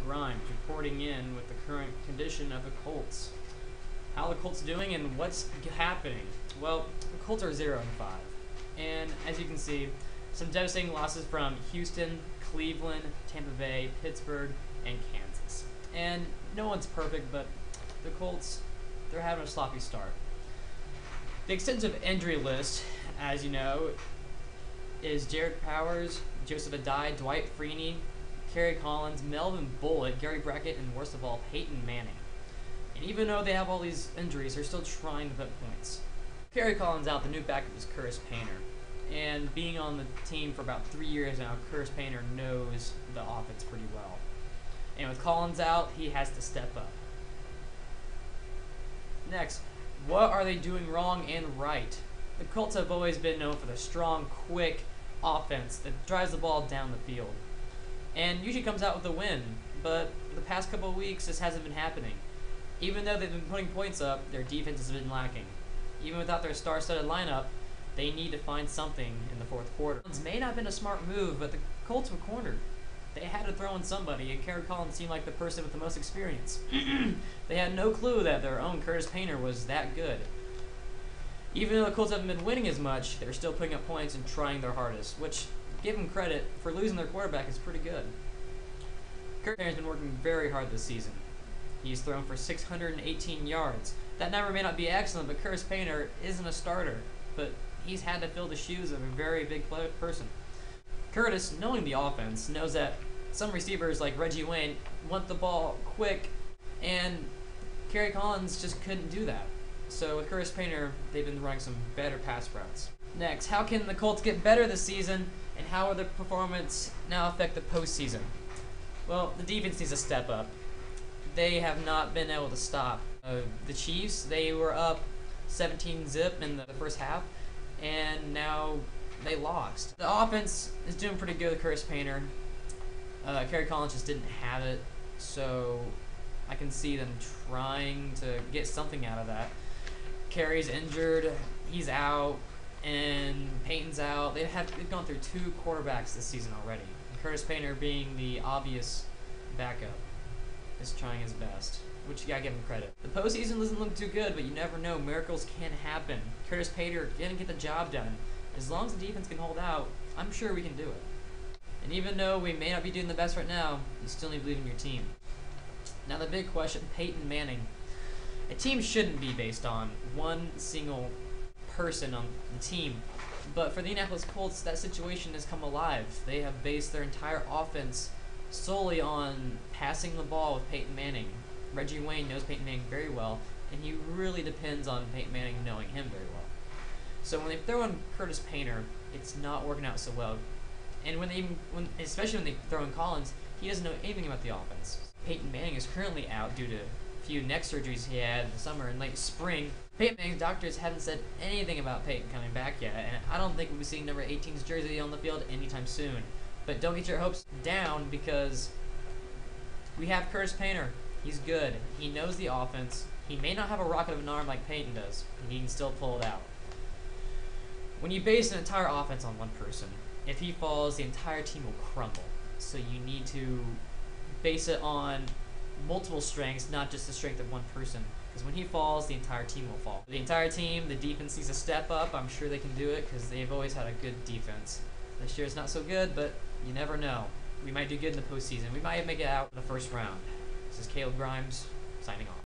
Grimes reporting in with the current condition of the Colts. How are the Colts doing and what's happening? Well, the Colts are 0-5. And as you can see, some devastating losses from Houston, Cleveland, Tampa Bay, Pittsburgh, and Kansas. And no one's perfect, but the Colts, they're having a sloppy start. The extensive injury list, as you know, is Jared Powers, Joseph Adai, Dwight Freeney, Kerry Collins, Melvin Bullock, Gary Brackett, and worst of all, Peyton Manning. And even though they have all these injuries, they're still trying to put points. Kerry Collins out, the new backup is Curtis Painter. And being on the team for about 3 years now, Curtis Painter knows the offense pretty well. And with Collins out, he has to step up. Next, what are they doing wrong and right? The Colts have always been known for the strong, quick offense that drives the ball down the field. And usually comes out with a win, but the past couple of weeks this hasn't been happening. Even though they've been putting points up, their defense has been lacking. Even without their star-studded lineup, they need to find something in the fourth quarter. It may not have been a smart move, but the Colts were cornered. They had to throw in somebody, and Kerry Collins seemed like the person with the most experience. They had no clue that their own Curtis Painter was that good. Even though the Colts haven't been winning as much, they're still putting up points and trying their hardest, which, give them credit, for losing their quarterback is pretty good. Curtis Painter's been working very hard this season. He's thrown for 618 yards. That number may not be excellent, but Curtis Painter isn't a starter, but he's had to fill the shoes of a very big person. Curtis, knowing the offense, knows that some receivers like Reggie Wayne want the ball quick, and Kerry Collins just couldn't do that. So with Curtis Painter, they've been running some better pass routes. Next, how can the Colts get better this season, and how will their performance now affect the postseason? Well, the defense needs to step up. They have not been able to stop the Chiefs. They were up 17-0 in the first half, and now they lost. The offense is doing pretty good with Curtis Painter. Kerry Collins just didn't have it, so I can see them trying to get something out of that. Kerry's injured, he's out, and Peyton's out. They've gone through 2 quarterbacks this season already. Curtis Painter, being the obvious backup, is trying his best, which you gotta give him credit. The postseason doesn't look too good, but you never know. Miracles can happen. Curtis Painter didn't get the job done. As long as the defense can hold out, I'm sure we can do it. And even though we may not be doing the best right now, you still need to believe in your team. Now the big question, Peyton Manning. A team shouldn't be based on one single person on the team, but for the Indianapolis Colts, that situation has come alive. They have based their entire offense solely on passing the ball with Peyton Manning. Reggie Wayne knows Peyton Manning very well, and he really depends on Peyton Manning knowing him very well. So when they throw in Curtis Painter, it's not working out so well. And especially when they throw in Collins, he doesn't know anything about the offense. Peyton Manning is currently out due to a few neck surgeries he had in the summer and late spring. Peyton Manning's doctors haven't said anything about Peyton coming back yet, and I don't think we'll be seeing number 18's jersey on the field anytime soon. But don't get your hopes down, because we have Curtis Painter. He's good. He knows the offense. He may not have a rocket of an arm like Peyton does, but he can still pull it out. When you base an entire offense on one person, if he falls, the entire team will crumble. So you need to base it on multiple strengths, not just the strength of one person. Because when he falls, the entire team will fall. The entire team, the defense needs to step up. I'm sure they can do it because they've always had a good defense. This year it's not so good, but you never know. We might do good in the postseason. We might make it out in the first round. This is Caleb Grimes, signing off.